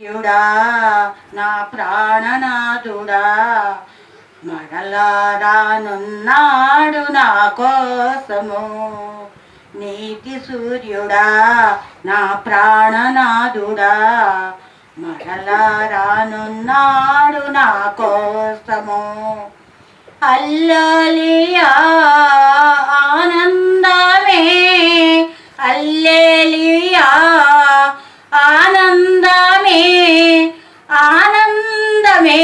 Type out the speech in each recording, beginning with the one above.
యుడా నా ప్రాణనాథుడా మరలా రానున్నాడు నా కోసము. నీతి సూర్యుడా నా ప్రాణనాథుడా మరలా రానున్నాడు నా కోసము. హల్లెలూయా ఆనందమే, హల్లెలూయా ఆనందమే, ఆనందమే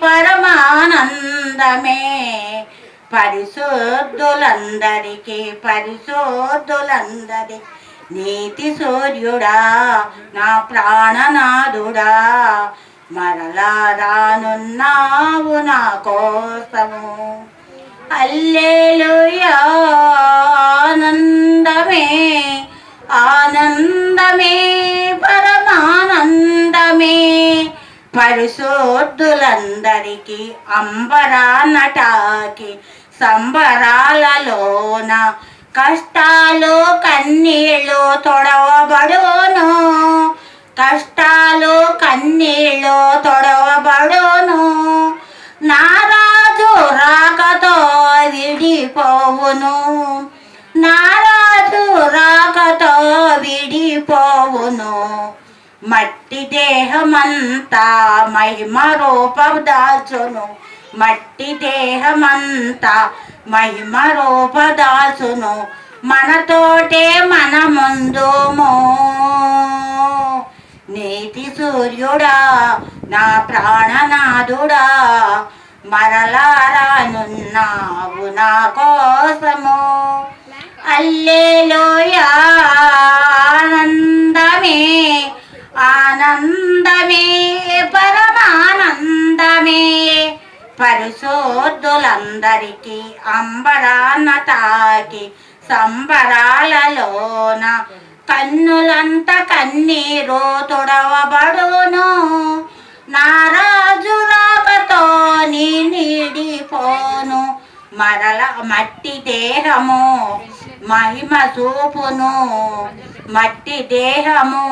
పరమానందమే. పరిశుద్ధులందరికీ పరిశుద్ధులందరి నీతి సూర్యుడా నా ప్రాణనాథుడా మరలా రానున్నావు నా కోసము. హల్లెలూయా ఆనందమే, ఆనందమే పరమానందమే. పరిశుద్ధులందరికీ అంబరానటాకి సంబరాలలోన కష్టాలు కన్నీళ్ళు తొడవబడును, కష్టాలు కన్నీళ్ళు తొడవబడును. నారాజు రాకతో విడిపోవును, నారాజు రాకతో విడిపోవును. మట్టి దేహమంతా మహిమ రూపం దాల్చును, మట్టి దేహమంతా మహిమ రూప దాల్చును. మనతోటే మన ముందుమో. నీతి సూర్యుడా నా ప్రాణనాథుడా మరలా రానున్నావు నా కోసము. హల్లెలూయా ఆనందమే, ఆనందమే పరమానందమే. పరిశుద్ధులందరికీ అంబరాన తాకి సంబరాలలోన కన్నులంత కన్నీరు తుడవబడును. నారాజు రాకతో నీ నీడిపోను. మరల మట్టి దేహము మహిమ చూపును, మట్టి దేహము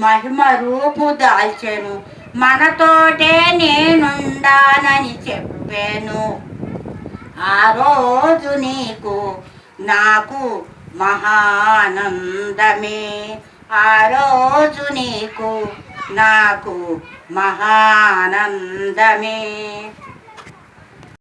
మహిమ రూపు దాల్చెను. మనతోటే నేనుండానని చెప్పాను. ఆ రోజు నీకు నాకు మహానందమే, ఆ రోజు నీకు నాకు మహానందమే.